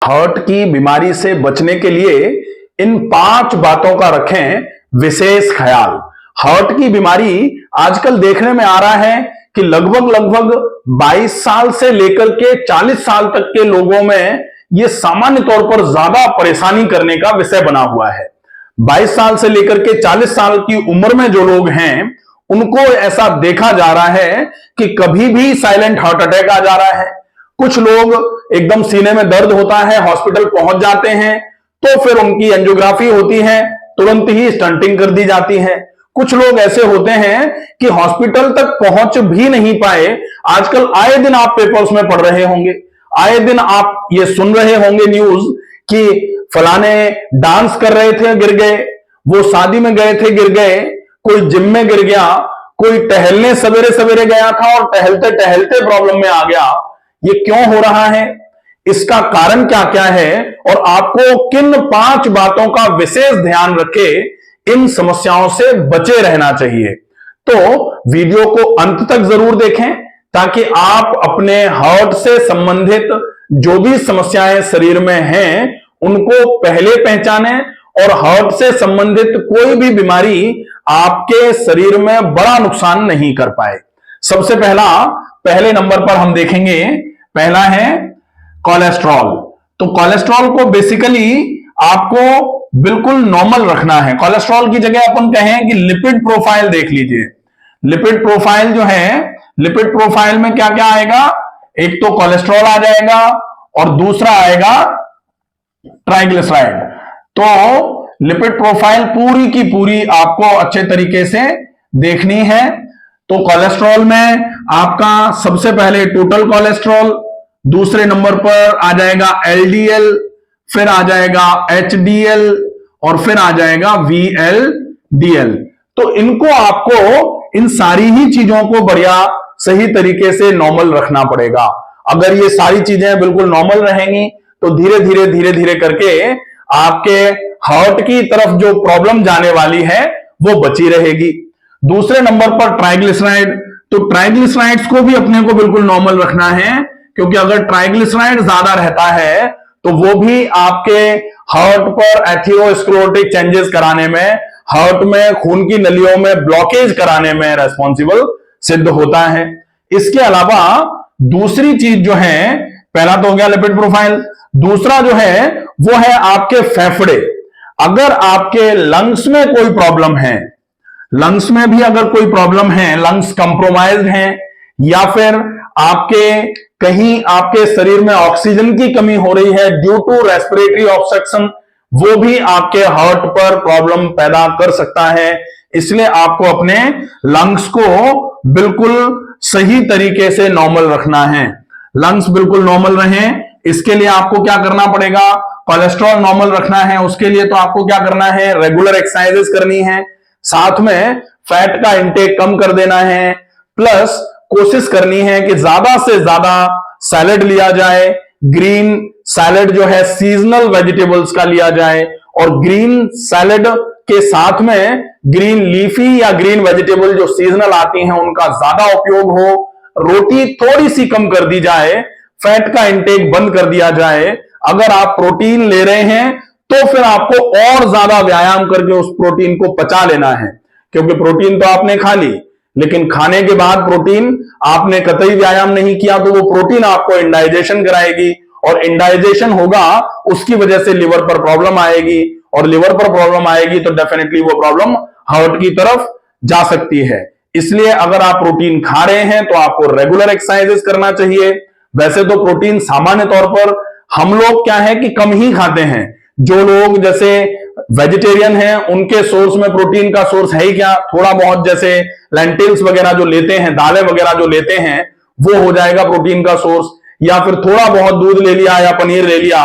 Heart की बीमारी से बचने के लिए इन 5 बातों का रखें विशेष ख्याल। हार्ट की बीमारी आजकल देखने में आ रहा है कि लगभग 22 साल से लेकर के 40 साल तक के लोगों में यह सामान्य तौर पर ज्यादा परेशानी करने का विषय बना हुआ है। 22 साल से लेकर के 40 साल की उम्र में जो लोग हैं उनको ऐसा देखा जा रहा है कि कभी भी साइलेंट हार्ट अटैक आ जा रहा है। कुछ लोग एकदम सीने में दर्द होता है, हॉस्पिटल पहुंच जाते हैं, तो फिर उनकी एंजियोग्राफी होती है, तुरंत ही स्टंटिंग कर दी जाती है। कुछ लोग ऐसे होते हैं कि हॉस्पिटल तक पहुंच भी नहीं पाए। आजकल आए दिन आप पेपर्स में पढ़ रहे होंगे, आए दिन आप ये सुन रहे होंगे न्यूज कि फलाने डांस कर रहे थे गिर गए, वो शादी में गए थे गिर गए, कोई जिम में गिर गया, कोई टहलने सवेरे सवेरे गया था और टहलते टहलते प्रॉब्लम में आ गया। ये क्यों हो रहा है, इसका कारण क्या क्या है और आपको किन 5 बातों का विशेष ध्यान रखे इन समस्याओं से बचे रहना चाहिए। तो वीडियो को अंत तक जरूर देखें ताकि आप अपने हार्ट से संबंधित जो भी समस्याएं शरीर में हैं उनको पहले पहचानें और हार्ट से संबंधित कोई भी बीमारी आपके शरीर में बड़ा नुकसान नहीं कर पाए। सबसे पहले नंबर पर हम देखेंगे, पहला है कोलेस्ट्रॉल। तो कोलेस्ट्रॉल को बेसिकली आपको बिल्कुल नॉर्मल रखना है। कोलेस्ट्रॉल की जगह अपन कहें कि लिपिड प्रोफाइल देख लीजिए। लिपिड प्रोफाइल जो है, लिपिड प्रोफाइल में क्या क्या आएगा, एक तो कोलेस्ट्रॉल आ जाएगा और दूसरा आएगा ट्राइग्लिसराइड। तो लिपिड प्रोफाइल पूरी की पूरी आपको अच्छे तरीके से देखनी है। तो कोलेस्ट्रॉल में आपका सबसे पहले टोटल कोलेस्ट्रॉल, दूसरे नंबर पर आ जाएगा एलडीएल, फिर आ जाएगा एचडीएल और फिर आ जाएगा वीएलडीएल। तो इनको आपको इन सारी ही चीजों को बढ़िया सही तरीके से नॉर्मल रखना पड़ेगा। अगर ये सारी चीजें बिल्कुल नॉर्मल रहेंगी तो धीरे धीरे करके आपके हार्ट की तरफ जो प्रॉब्लम जाने वाली है वो बची रहेगी। दूसरे नंबर पर ट्राइग्लिसराइड। तो ट्राइग्लिसराइड्स को भी अपने को बिल्कुल नॉर्मल रखना है, क्योंकि अगर ट्राइग्लिसराइड ज्यादा रहता है तो वो भी आपके हार्ट पर एथेरोस्क्लेरोटिक चेंजेस कराने में, हार्ट में खून की नलियों में ब्लॉकेज कराने में रेस्पॉन्सिबल सिद्ध होता है। इसके अलावा दूसरी चीज जो है, पहला तो हो गया लिपिड प्रोफाइल, दूसरा जो है वो है आपके फेफड़े। अगर आपके लंग्स में कोई प्रॉब्लम है, लंग्स में भी अगर कोई प्रॉब्लम है, लंग्स कंप्रोमाइज्ड हैं या फिर आपके कहीं आपके शरीर में ऑक्सीजन की कमी हो रही है ड्यू टू रेस्पिरेटरी ऑब्स्ट्रक्शन, वो भी आपके हार्ट पर प्रॉब्लम पैदा कर सकता है। इसलिए आपको अपने लंग्स को बिल्कुल सही तरीके से नॉर्मल रखना है। लंग्स बिल्कुल नॉर्मल रहें, इसके लिए आपको क्या करना पड़ेगा, कोलेस्ट्रॉल नॉर्मल रखना है, उसके लिए तो आपको क्या करना है, रेगुलर एक्सरसाइजेस करनी है, साथ में फैट का इंटेक कम कर देना है, प्लस कोशिश करनी है कि ज्यादा से ज्यादा सैलेड लिया जाए। ग्रीन सैलेड जो है सीजनल वेजिटेबल्स का लिया जाए और ग्रीन सैलेड के साथ में ग्रीन लीफी या ग्रीन वेजिटेबल जो सीजनल आती हैं उनका ज्यादा उपयोग हो। रोटी थोड़ी सी कम कर दी जाए, फैट का इंटेक बंद कर दिया जाए। अगर आप प्रोटीन ले रहे हैं तो फिर आपको और ज्यादा व्यायाम करके उस प्रोटीन को पचा लेना है, क्योंकि प्रोटीन तो आपने खा ली, लेकिन खाने के बाद प्रोटीन आपने कतई व्यायाम नहीं किया तो वो प्रोटीन आपको इंडाइजेशन कराएगी और इंडाइजेशन होगा, उसकी वजह से लिवर पर प्रॉब्लम आएगी और लिवर पर प्रॉब्लम आएगी तो डेफिनेटली वो प्रॉब्लम हार्ट की तरफ जा सकती है। इसलिए अगर आप प्रोटीन खा रहे हैं तो आपको रेगुलर एक्सरसाइजेस करना चाहिए। वैसे तो प्रोटीन सामान्य तौर पर हम लोग क्या है कि कम ही खाते हैं। जो लोग जैसे वेजिटेरियन हैं उनके सोर्स में प्रोटीन का सोर्स है ही क्या, थोड़ा बहुत, जैसे लेंटिल्स वगैरह जो लेते हैं, दालें वगैरह जो लेते हैं, वो हो जाएगा प्रोटीन का सोर्स, या फिर थोड़ा बहुत दूध ले लिया या पनीर ले लिया,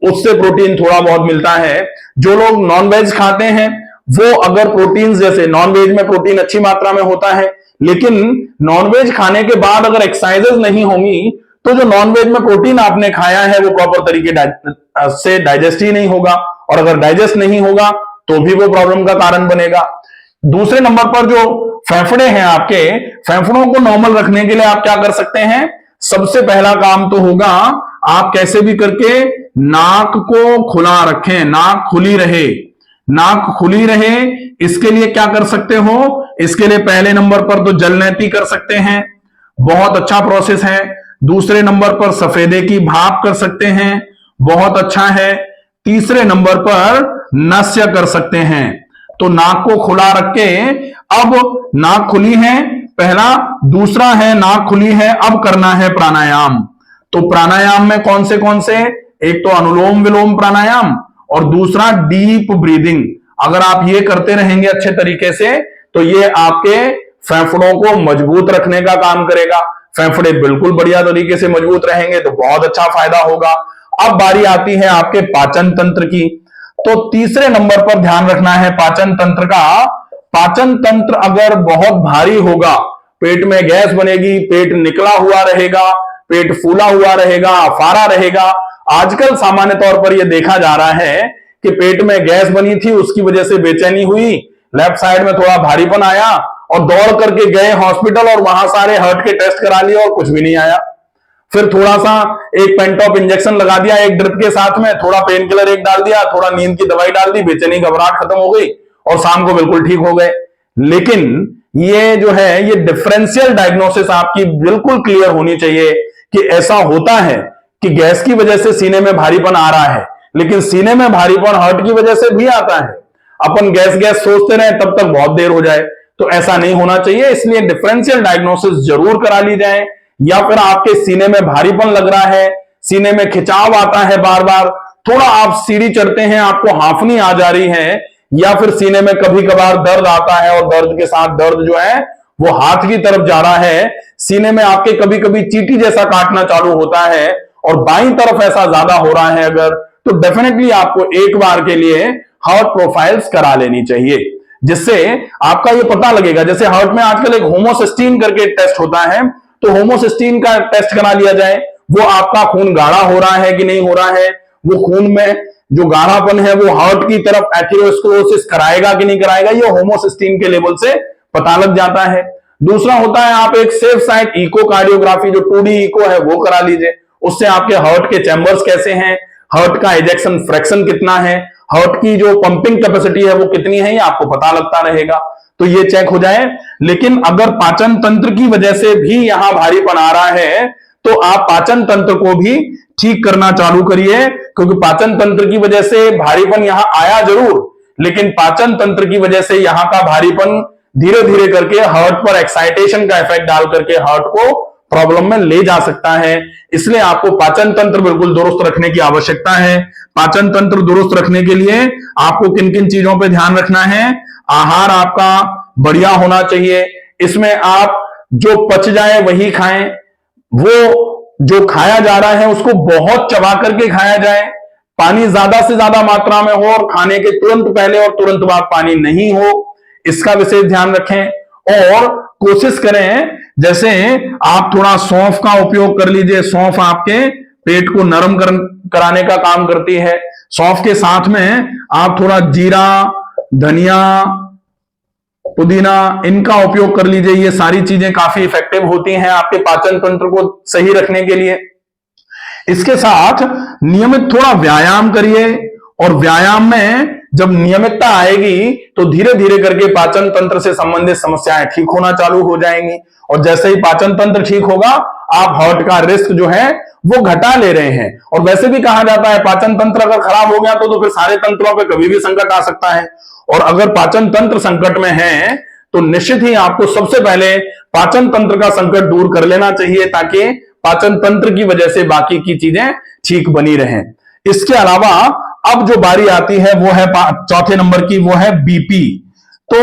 उससे प्रोटीन थोड़ा बहुत मिलता है। जो लोग नॉनवेज खाते हैं वो अगर प्रोटीन, जैसे नॉनवेज में प्रोटीन अच्छी मात्रा में होता है, लेकिन नॉनवेज खाने के बाद अगर एक्सरसाइजेस नहीं होंगी तो जो नॉनवेज में प्रोटीन आपने खाया है वो प्रॉपर तरीके से डाइजेस्ट ही नहीं होगा, और अगर डाइजेस्ट नहीं होगा तो भी वो प्रॉब्लम का कारण बनेगा। दूसरे नंबर पर जो फेफड़े हैं आपके, फेफड़ों को नॉर्मल रखने के लिए आप क्या कर सकते हैं, सबसे पहला काम तो होगा आप कैसे भी करके नाक को खुला रखें, नाक खुली रहे, नाक खुली रहे। इसके लिए क्या कर सकते हो? इसके लिए पहले नंबर पर तो जलनेती कर सकते हैं, बहुत अच्छा प्रोसेस है। दूसरे नंबर पर सफेदे की भाप कर सकते हैं, बहुत अच्छा है। तीसरे नंबर पर नस्य कर सकते हैं। तो नाक को खुला रख के, अब नाक खुली है पहला, दूसरा है नाक खुली है, अब करना है प्राणायाम। तो प्राणायाम में कौन से? एक तो अनुलोम विलोम प्राणायाम और दूसरा डीप ब्रीदिंग। अगर आप ये करते रहेंगे अच्छे तरीके से तो ये आपके फेफड़ों को मजबूत रखने का काम करेगा। फेफड़े बिल्कुल बढ़िया तरीके से मजबूत रहेंगे तो बहुत अच्छा फायदा होगा। अब बारी आती है आपके पाचन तंत्र की। तो तीसरे नंबर पर ध्यान रखना है पाचन तंत्र का। पाचन तंत्र अगर बहुत भारी होगा, पेट में गैस बनेगी, पेट निकला हुआ रहेगा, पेट फूला हुआ रहेगा, अफारा रहेगा। आजकल सामान्य तौर पर यह देखा जा रहा है कि पेट में गैस बनी थी, उसकी वजह से बेचैनी हुई, लेफ्ट साइड में थोड़ा भारीपन आया और दौड़ करके गए हॉस्पिटल और वहां सारे हार्ट के टेस्ट करा लिए और कुछ भी नहीं आया। फिर थोड़ा सा एक पेंटॉप इंजेक्शन लगा दिया एक ड्रिप के साथ में, थोड़ा पेन किलर एक डाल दिया, थोड़ा नींद की दवाई डाल दी, बेचैनी घबराहट खत्म हो गई और शाम को बिल्कुल ठीक हो गए। लेकिन ये जो है ये डिफरेंशियल डायग्नोसिस आपकी बिल्कुल क्लियर होनी चाहिए कि ऐसा होता है कि गैस की वजह से सीने में भारीपन आ रहा है, लेकिन सीने में भारीपन हार्ट की वजह से भी आता है। अपन गैस गैस सोचते रहे तब तक बहुत देर हो जाए, तो ऐसा नहीं होना चाहिए। इसलिए डिफरेंशियल डायग्नोसिस जरूर करा ली जाए। या फिर आपके सीने में भारीपन लग रहा है, सीने में खिंचाव आता है बार बार, थोड़ा आप सीढ़ी चढ़ते हैं आपको हांफनी आ जा रही है, या फिर सीने में कभी कभार दर्द आता है और दर्द के साथ दर्द जो है वो हाथ की तरफ जा रहा है, सीने में आपके कभी कभी चींटी जैसा काटना चालू होता है और बाईं तरफ ऐसा ज्यादा हो रहा है अगर, तो डेफिनेटली आपको एक बार के लिए हार्ट प्रोफाइल्स करा लेनी चाहिए, जिससे आपका ये पता लगेगा। जैसे हार्ट में आजकल एक होमोसिस्टीन करके टेस्ट होता है, तो होमोसिस्टीन का टेस्ट करा लिया जाए, वो आपका खून गाढ़ा हो रहा है कि नहीं हो रहा है, वो खून में जो गाढ़ापन है वो हार्ट की तरफ एथेरोस्क्लेरोसिस कराएगा कि नहीं कराएगा, ये होमोसिस्टीन के लेवल से पता लग जाता है। दूसरा होता है आप एक सेफ साइड इकोकार्डियोग्राफी, जो 2D इको है वो करा लीजिए, उससे आपके हार्ट के चैम्बर्स कैसे हैं, हार्ट का इजेक्शन फ्रैक्शन कितना है, हार्ट की जो पंपिंग कैपेसिटी है वो कितनी है, ये आपको पता लगता रहेगा, तो ये चेक हो जाए। लेकिन अगर पाचन तंत्र की वजह से भी यहां भारीपन आ रहा है तो आप पाचन तंत्र को भी ठीक करना चालू करिए, क्योंकि पाचन तंत्र की वजह से भारीपन यहां आया जरूर, लेकिन पाचन तंत्र की वजह से यहां का भारीपन धीरे धीरे करके हार्ट पर एक्साइटेशन का इफेक्ट डाल करके हार्ट को प्रॉब्लम में ले जा सकता है। इसलिए आपको पाचन तंत्र बिल्कुल दुरुस्त रखने की आवश्यकता है। पाचन तंत्र दुरुस्त रखने के लिए आपको किन किन चीजों पर ध्यान रखना है? आहार आपका बढ़िया होना चाहिए, इसमें आप जो पच जाए वही खाएं, वो जो खाया जा रहा है उसको बहुत चबा करके खाया जाए, पानी ज्यादा से ज्यादा मात्रा में हो और खाने के तुरंत पहले और तुरंत बाद पानी नहीं हो, इसका विशेष ध्यान रखें। और कोशिश करें, जैसे आप थोड़ा सौंफ का उपयोग कर लीजिए, सौंफ आपके पेट को नरम कराने का काम करती है। सौंफ के साथ में आप थोड़ा जीरा, धनिया, पुदीना, इनका उपयोग कर लीजिए। ये सारी चीजें काफी इफेक्टिव होती हैं आपके पाचन तंत्र को सही रखने के लिए। इसके साथ नियमित थोड़ा व्यायाम करिए, और व्यायाम में जब नियमितता आएगी तो धीरे धीरे करके पाचन तंत्र से संबंधित समस्याएं ठीक होना चालू हो जाएंगी, और जैसे ही पाचन तंत्र ठीक होगा आप हार्ट का रिस्क जो है वो घटा ले रहे हैं। और वैसे भी कहा जाता है पाचन तंत्र अगर खराब हो गया तो फिर सारे तंत्रों पे कभी भी संकट आ सकता है, और अगर पाचन तंत्र संकट में है तो निश्चित ही आपको सबसे पहले पाचन तंत्र का संकट दूर कर लेना चाहिए, ताकि पाचन तंत्र की वजह से बाकी की चीजें ठीक बनी रहें। इसके अलावा अब जो बारी आती है वो है चौथे नंबर की, वो है बीपी। तो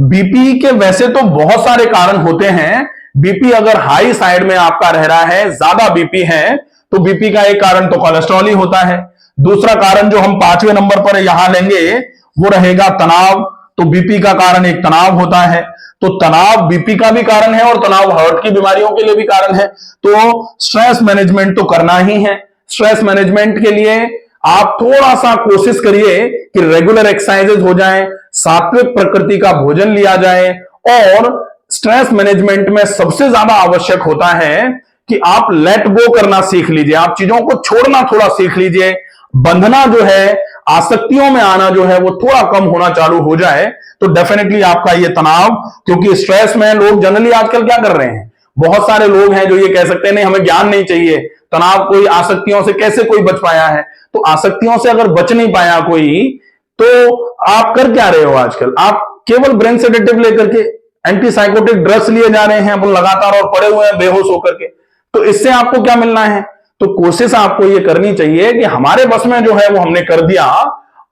बीपी के वैसे तो बहुत सारे कारण होते हैं। बीपी अगर हाई साइड में आपका रह रहा है, ज्यादा बीपी है, तो बीपी का एक कारण तो कोलेस्ट्रॉल ही होता है। दूसरा कारण जो हम 5वें नंबर पर यहां लेंगे वो रहेगा तनाव। तो बीपी का कारण एक तनाव होता है, तो तनाव बीपी का भी कारण है और तनाव हार्ट की बीमारियों के लिए भी कारण है। तो स्ट्रेस मैनेजमेंट तो करना ही है। स्ट्रेस मैनेजमेंट के लिए आप थोड़ा सा कोशिश करिए कि रेगुलर एक्सरसाइजेज हो जाएं, सात्विक प्रकृति का भोजन लिया जाए, और स्ट्रेस मैनेजमेंट में सबसे ज्यादा आवश्यक होता है कि आप लेट गो करना सीख लीजिए, आप चीजों को छोड़ना थोड़ा सीख लीजिए। बंधना जो है, आसक्तियों में आना जो है वो थोड़ा कम होना चालू हो जाए तो डेफिनेटली आपका ये तनाव, क्योंकि स्ट्रेस में लोग जनरली आजकल क्या कर रहे हैं, बहुत सारे लोग हैं जो ये कह सकते हैं नहीं हमें ज्ञान नहीं चाहिए, तनाव कोई आसक्तियों से कैसे कोई बच पाया है। तो आसक्तियों से अगर बच नहीं पाया कोई, तो आप कर क्या रहे हो आजकल, आप केवल ब्रेन सेडेटिव लेकर के एंटीसाइकोटिक ड्रग्स लिए जा रहे हैं अपन लगातार और पड़े हुए हैं बेहोश होकर के। तो इससे आपको क्या मिलना है, तो कोशिश आपको ये करनी चाहिए कि हमारे बस में जो है वो हमने कर दिया,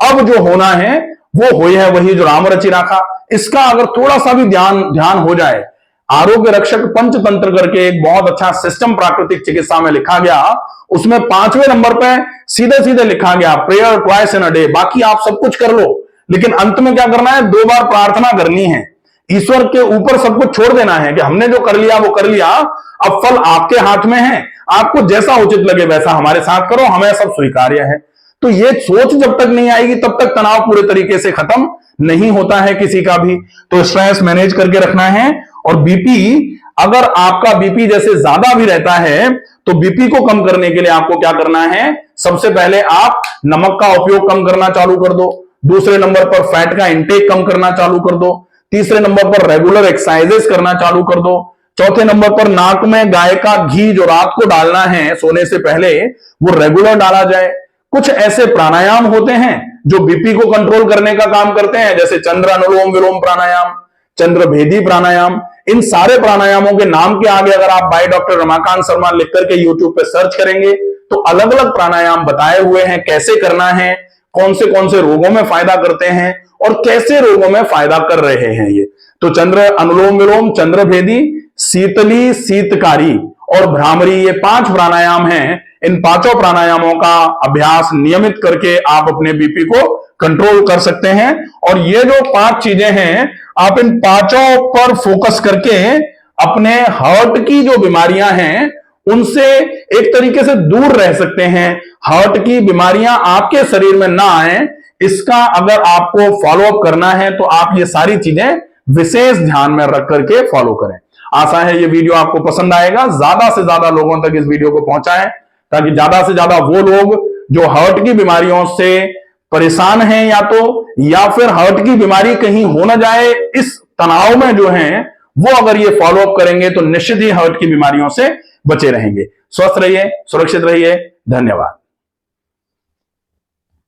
अब जो होना है वो हो है वही जो राम रचि राखा। इसका अगर थोड़ा सा भी ध्यान हो जाए, आरोग्य रक्षक पंचतंत्र करके एक बहुत अच्छा सिस्टम प्राकृतिक चिकित्सा में लिखा गया, उसमें 5वें नंबर पे सीधे सीधे लिखा गया prayer twice in a day. बाकी आप सब कुछ कर लो, लेकिन अंत में क्या करना है, 2 बार प्रार्थना करनी है, ईश्वर के ऊपर सब कुछ छोड़ देना है कि हमने जो कर लिया वो कर लिया, अब फल आपके हाथ में है, आपको जैसा उचित लगे वैसा हमारे साथ करो, हमें सब स्वीकार्य है। तो ये सोच जब तक नहीं आएगी तब तक तनाव पूरे तरीके से खत्म नहीं होता है किसी का भी। तो स्ट्रेस मैनेज करके रखना है। और बीपी, अगर आपका बीपी जैसे ज्यादा भी रहता है तो बीपी को कम करने के लिए आपको क्या करना है, सबसे पहले आप नमक का उपयोग कम करना चालू कर दो, दूसरे नंबर पर फैट का इंटेक कम करना चालू कर दो, तीसरे नंबर पर रेगुलर एक्सरसाइजेस करना चालू कर दो, चौथे नंबर पर नाक में गाय का घी जो रात को डालना है सोने से पहले वो रेगुलर डाला जाए। कुछ ऐसे प्राणायाम होते हैं जो बीपी को कंट्रोल करने का काम करते हैं, जैसे चंद्र अनुलोम विलोम प्राणायाम, चंद्र भेदी प्राणायाम। इन सारे प्राणायामों के नाम के आगे अगर आप बाय डॉक्टर रमाकांत शर्मा लिख करके यूट्यूब पे सर्च करेंगे तो अलग अलग प्राणायाम बताए हुए हैं, कैसे करना है, कौन से रोगों में फायदा करते हैं और कैसे रोगों में फायदा कर रहे हैं ये। तो चंद्र अनुलोम विलोम, चंद्र भेदी, शीतली, शीतकारी और भ्रामरी, ये 5 प्राणायाम हैं। इन 5 प्राणायामों का अभ्यास नियमित करके आप अपने बीपी को कंट्रोल कर सकते हैं। और ये जो 5 चीजें हैं, आप इन 5 पर फोकस करके अपने हार्ट की जो बीमारियां हैं उनसे एक तरीके से दूर रह सकते हैं। हार्ट की बीमारियां आपके शरीर में ना आए, इसका अगर आपको फॉलो अप करना है तो आप ये सारी चीजें विशेष ध्यान में रख करके फॉलो करें। आशा है ये वीडियो आपको पसंद आएगा, ज्यादा से ज्यादा लोगों तक इस वीडियो को पहुंचाएं ताकि ज्यादा से ज्यादा वो लोग जो हार्ट की बीमारियों से परेशान हैं या फिर हार्ट की बीमारी कहीं हो ना जाए इस तनाव में जो हैं, वो अगर ये फॉलो अप करेंगे तो निश्चित ही हार्ट की बीमारियों से बचे रहेंगे। स्वस्थ रहिए, सुरक्षित रहिए। धन्यवाद।